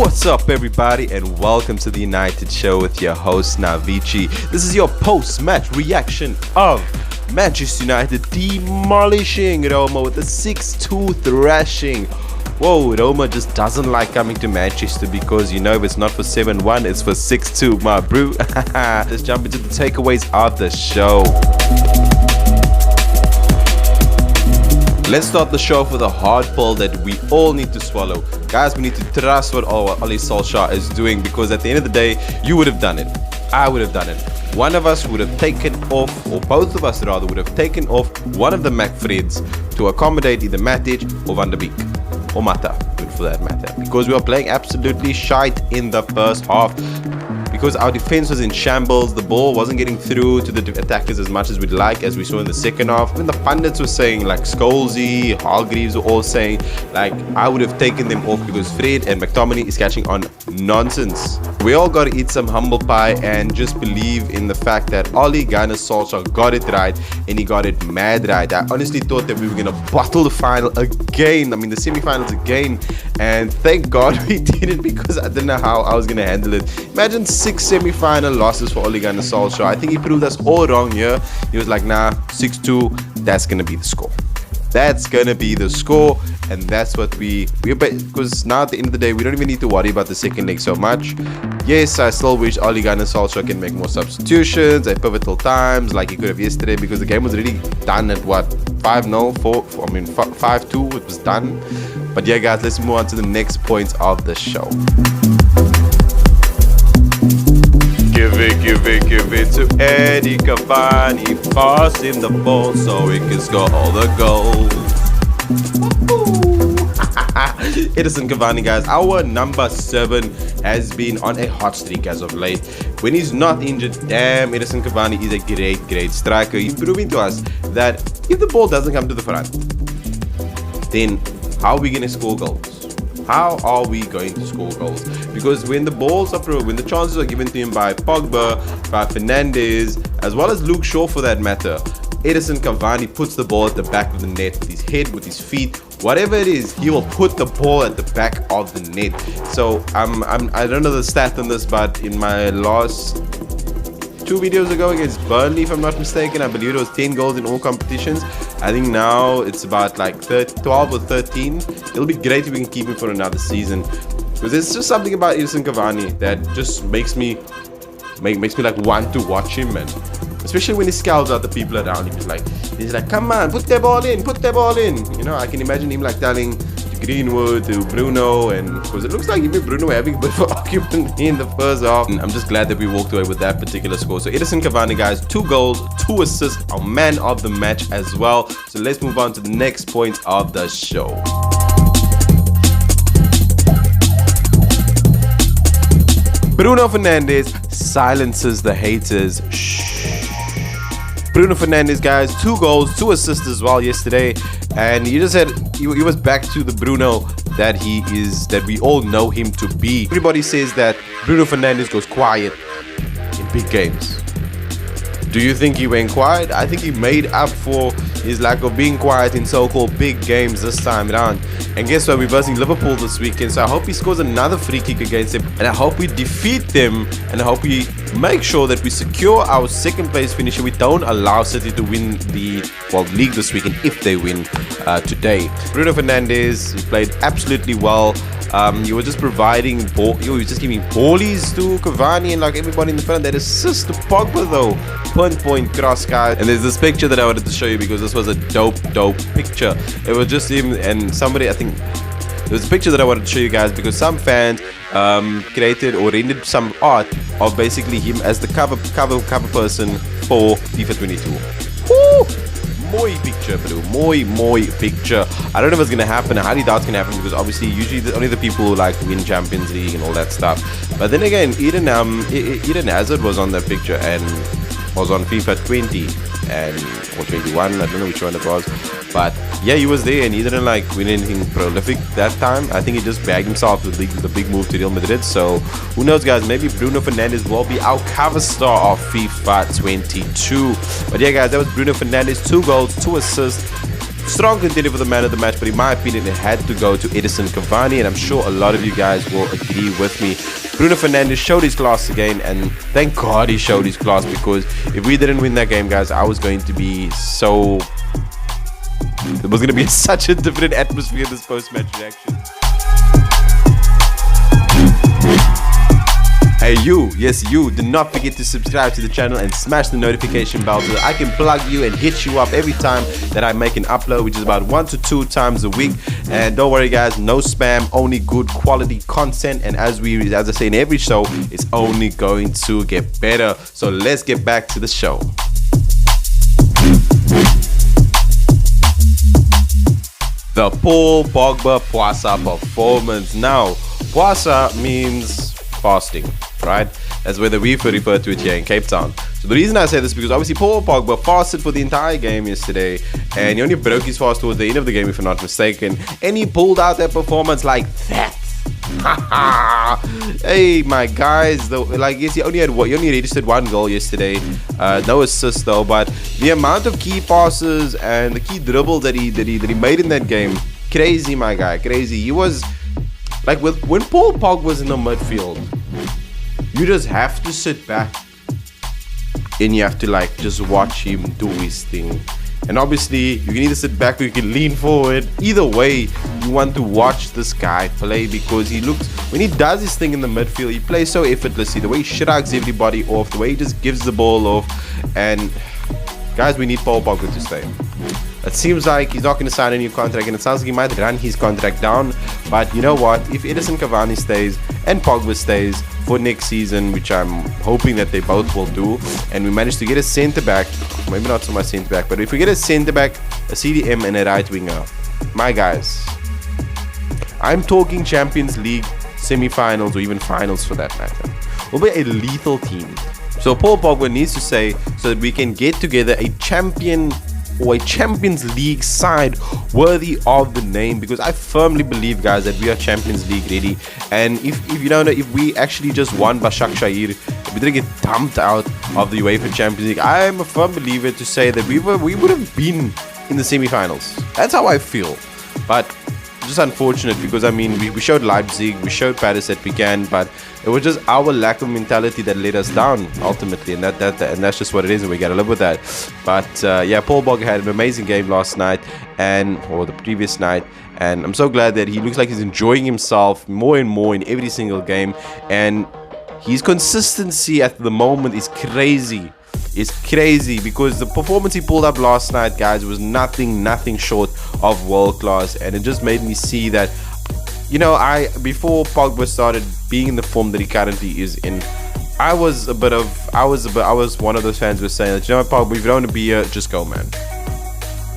What's up, everybody, and welcome to the United Show with your host Navici. This is your post-match reaction of Manchester United demolishing Roma with a 6-2 thrashing. Whoa, Roma just doesn't like coming to Manchester because, you know, if it's not for 7-1, it's for 6-2, my bro. Let's jump into the takeaways of the show. Let's start the show off with a hard pill that we all need to swallow. Guys, we need to trust what Ole Solskjaer is doing, because at the end of the day, you would have done it. I would have done it. One of us would have taken off, or both of us rather, would have taken off one of the McFreds to accommodate either Matic or Van der Beek. Or Mata, good for that matter. Because we were playing absolutely shite in the first half. Because our defense was in shambles, the ball wasn't getting through to the attackers as much as we'd like, as we saw in the second half. Even the pundits were saying, like Scholesy, Hargreaves were all saying, like, I would have taken them off because Fred and McTominay is catching on nonsense. We all got to eat some humble pie and just believe in the fact that Ole Gunnar Solskjaer got it right, and he got it mad right. I honestly thought that we were going to bottle the final again, the semi-finals again, and thank God we didn't, because I didn't know how I was going to handle it. Imagine 6 semi-final losses for Ole Gunnar Solskjaer. I think he proved us all wrong here. He was like, nah, 6-2, that's going to be the score. That's going to be the score, and that's what we're because now at the end of the day, we don't even need to worry about the second leg so much. Yes, I still wish Ole Gunnar Solskjaer can make more substitutions at pivotal times like he could have yesterday, because the game was already done at what, 5-0, 5-2, it was done. But yeah, guys, let's move on to the next points of the show. Give it to Edin Cavani, passing the ball so he can score all the goals. Edinson Cavani, guys, our number 7 has been on a hot streak as of late. When he's not injured, damn, Edinson Cavani is a great striker. He's proving to us that if the ball doesn't come to the front, then how are we going to score goals? How are we going to score goals? Because when the chances are given to him by Pogba, by Fernndez, as well as Luke Shaw for that matter, Edinson Cavani puts the ball at the back of the net with his head, with his feet, whatever it is, he will put the ball at the back of the net. So I don't know the stat on this, but in my last 2 videos ago against Burnley, if I'm not mistaken, I believe it was 10 goals in all competitions. I think now it's about like 12 or 13. It'll be great if we can keep him for another season, because there's just something about Edinson Cavani that just makes me like want to watch him, man. Especially when he scouts out the people around him. He's like, come on, put the ball in. You know, I can imagine him like telling Greenwood to Bruno, and because it looks like even Bruno having a bit of argument in the first half. And I'm just glad that we walked away with that particular score. So Edinson Cavani, guys, 2 goals, 2 assists, our man of the match as well. So let's move on to the next point of the show. Bruno Fernandes silences the haters. Shh. Bruno Fernandes, guys, 2 goals, 2 assists as well yesterday, and you just said he was back to the Bruno that we all know him to be. Everybody says that Bruno Fernandes goes quiet in big games. Do you think he went quiet? I think he made up for his lack of being quiet in so-called big games this time around. And guess what? We're versing Liverpool this weekend, so I hope he scores another free kick against them, and I hope we defeat them, and I hope we make sure that we secure our second place finish. We don't allow City to win the league this weekend if they win today. Bruno Fernandes, he played absolutely well. He was just providing he was just giving ballies to Cavani and like everybody in the front. That assist to Pogba though, point cross, guys. And there's this picture that I wanted to show you because this was a dope picture. It was just him and somebody, I think there's a picture that I wanted to show you guys because some fans created or rendered some art of basically him as the cover person for FIFA 22. Woo! Moi picture, bro. Moi picture. I don't know what's gonna happen. I highly doubt it's gonna happen because obviously usually only the people who like win Champions League and all that stuff. But then again, Eden Hazard was on that picture and was on FIFA 20 or 21. I don't know which one it was. But yeah, he was there and he didn't like win anything prolific that time. I think he just bagged himself with the big move to Real Madrid. So who knows, guys? Maybe Bruno Fernandes will be our cover star of FIFA 22. But yeah, guys, that was Bruno Fernandes. 2 goals, 2 assists. strong contender for the man of the match, but in my opinion, it had to go to Edinson Cavani, and I'm sure a lot of you guys will agree with me. Bruno Fernandes showed his class again, and thank God he showed his class, because if we didn't win that game, guys, I was going to be so... There was going to be such a different atmosphere in this post-match reaction. Hey you, yes you, do not forget to subscribe to the channel and smash the notification bell so that I can plug you and hit you up every time that I make an upload, which is about 1 to 2 times a week. And don't worry guys, no spam, only good quality content, and as I say in every show, it's only going to get better. So let's get back to the show. The Paul Pogba Poisa performance. Now, Poisa means fasting, right? That's where we refer to it here in Cape Town. So the reason I say this is because obviously Paul Pogba fasted for the entire game yesterday, and he only broke his fast towards the end of the game, if I'm not mistaken, and he pulled out that performance like that. Hey my guys, though, like yes, he only registered 1 goal yesterday, no assist though, but the amount of key passes and the key dribbles that he made in that game, crazy my guy, crazy. He was like, when Paul Pogba was in the midfield, you just have to sit back and you have to like just watch him do his thing. And obviously you can either sit back or you can lean forward. Either way, you want to watch this guy play, because he looks, when he does his thing in the midfield, he plays so effortlessly. The way he shrugs everybody off, the way he just gives the ball off. And guys, we need Paul Pogba to stay. It seems like he's not going to sign a new contract, and it sounds like he might run his contract down. But you know what? If Edinson Cavani stays and Pogba stays for next season, which I'm hoping that they both will do, and we manage to get a centre back, maybe not so much centre back, but if we get a centre back, a CDM, and a right winger, my guys, I'm talking Champions League semi-finals or even finals for that matter. We'll be a lethal team. So Paul Pogba needs to stay so that we can get together a champion or a Champions League side worthy of the name, because I firmly believe, guys, that we are Champions League ready. And if you don't know, if we actually just won Başakşehir, if we didn't get dumped out of the UEFA Champions League, I am a firm believer to say that we would have been in the semi-finals. That's how I feel. But just unfortunate, because I mean we showed Leipzig, we showed Paris that we can, but it was just our lack of mentality that let us down ultimately, and that's just what it is, and we gotta live with that. But yeah, Paul Pogba had an amazing game last night, or the previous night, and I'm so glad that he looks like he's enjoying himself more and more in every single game, and his consistency at the moment is crazy. It's crazy, because the performance he pulled up last night, guys, was nothing short of world class. And it just made me see that, you know, before Pogba started being in the form that he currently is in, I was one of those fans who was saying that, you know what, Pogba, if you don't want to be here, just go, man.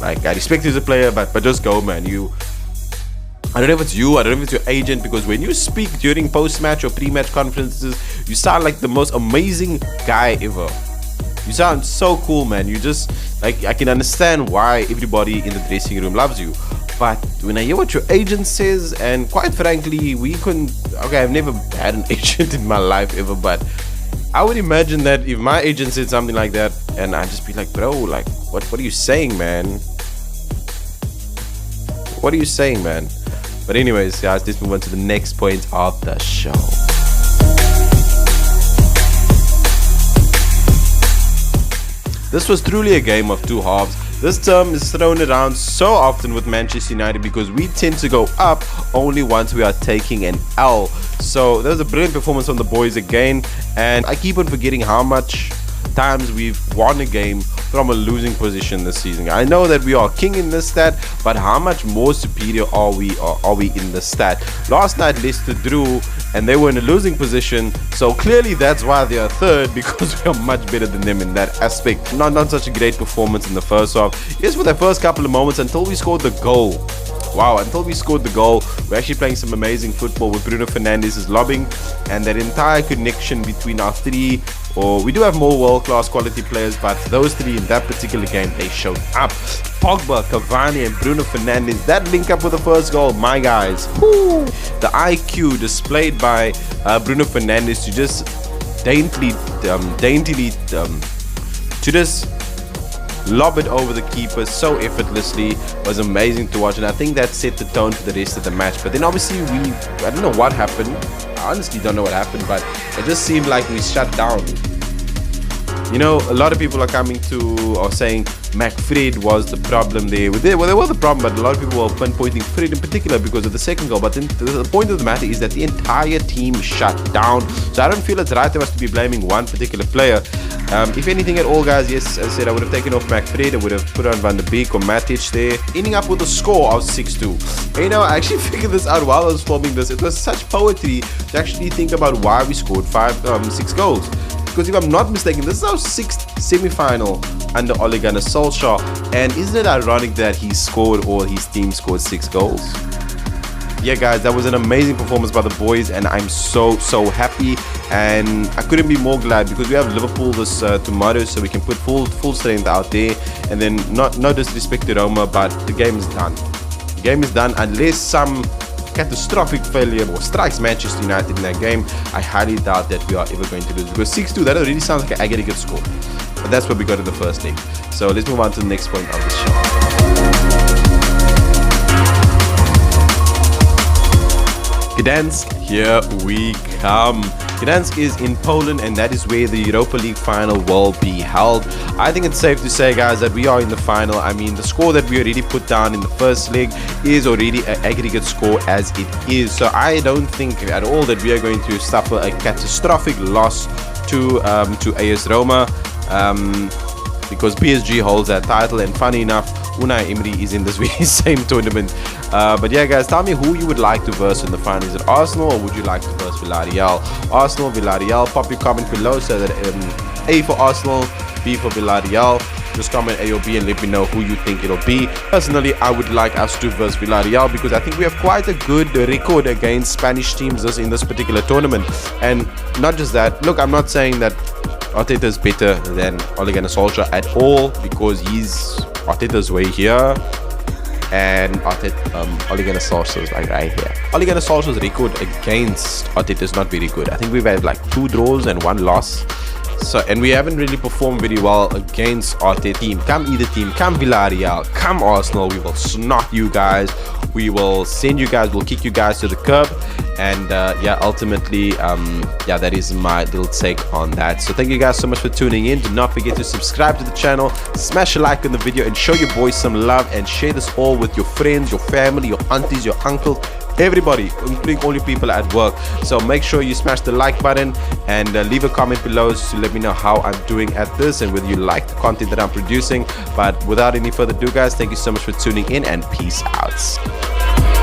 Like, I respect you as a player, but just go, man. I don't know if it's you, I don't know if it's your agent, because when you speak during post-match or pre-match conferences, you sound like the most amazing guy ever. You sound so cool, man. You just, like, I can understand why everybody in the dressing room loves you. But when I hear what your agent says, and quite frankly, okay, I've never had an agent in my life ever, but I would imagine that if my agent said something like that, and I'd just be like, bro, like, what are you saying, man? What are you saying, man? But anyways, guys, let's move on to the next point of the show. This was truly a game of two halves. This term is thrown around so often with Manchester United because we tend to go up only once we are taking an L. So that was a brilliant performance from the boys again, and I keep on forgetting how much times we've won a game from a losing position this season. I know that we are king in this stat, but how much more superior are we in the stat? Last night Leicester drew and they were in a losing position, so clearly that's why they are third, because we are much better than them in that aspect. Not such a great performance in the first half. Yes, for the first couple of moments until we scored the goal. Wow, until we scored the goal, we're actually playing some amazing football with Bruno Fernandes' lobbing, and that entire connection between our three, or we do have more world-class quality players, but those three in that particular game, they showed up. Pogba, Cavani, and Bruno Fernandes, that link up with the first goal, my guys. Woo. The IQ displayed by Bruno Fernandes to just daintily, to just lob it over the keeper so effortlessly. It was amazing to watch, and I think that set the tone for the rest of the match. But then obviously I don't know what happened. I honestly don't know what happened, but it just seemed like we shut down. You know, a lot of people are coming to or saying McFred was the problem there. They were the problem, but a lot of people were pinpointing Fred in particular because of the second goal. But then the point of the matter is that the entire team shut down. So I don't feel it's right of us to be blaming one particular player. If anything at all, guys, yes, as I said, I would have taken off McFred. I would have put on Van der Beek or Matic there, ending up with a score of 6-2. You know, I actually figured this out while I was filming this. It was such poetry to actually think about why we scored 6 goals. Because if I'm not mistaken, this is our 6th semi-final under Ole Gunnar Solskjaer. And isn't it ironic that he scored, or his team scored 6 goals? Yeah, guys, that was an amazing performance by the boys, and I'm so happy. And I couldn't be more glad because we have Liverpool this tomorrow, so we can put full strength out there. And then, no disrespect to Roma, but the game is done. The game is done unless some catastrophic failure or strikes Manchester United in that game. I highly doubt that we are ever going to lose, because 6-2, that already sounds like an aggregate score, but that's what we got in the first leg. So let's move on to the next point of the show. Gdansk, here we come. Gdansk is in Poland, and that is where the Europa League final will be held. I think it's safe to say, guys, that we are in the final. I mean, the score that we already put down in the first leg is already an aggregate score as it is. So I don't think at all that we are going to suffer a catastrophic loss to AS Roma, because PSG holds that title, and funny enough, Unai Emery is in this very same tournament. But yeah, guys, tell me who you would like to verse in the final. Is it Arsenal, or would you like to verse Villarreal? Arsenal, Villarreal. Pop your comment below so that A for Arsenal, B for Villarreal. Just comment A or B and let me know who you think it'll be. Personally, I would like us to verse Villarreal because I think we have quite a good record against Spanish teams in this particular tournament. And not just that, look, I'm not saying that Arteta is better than Ole Gunnar Solskjaer at all, because he's Arteta's way here, and Ole Gunnar Solskjaer is like right here. Ole Gunnar Solskjaer's record against Arteta is not very good. I think we've had like 2 draws and 1 loss. So, and we haven't really performed very well against Arteta team. Come either team, come Villarreal, come Arsenal. We will snot you guys. We will send you guys, we'll kick you guys to the curb. And yeah, ultimately, yeah, that is my little take on that. So thank you guys so much for tuning in. Do not forget to subscribe to the channel, smash a like on the video, and show your boys some love, and share this all with your friends, your family, your aunties, your uncles, everybody, including all your people at work. So make sure you smash the like button and leave a comment below to let me know how I'm doing at this and whether you like the content that I'm producing. But without any further ado, guys, thank you so much for tuning in, and peace out.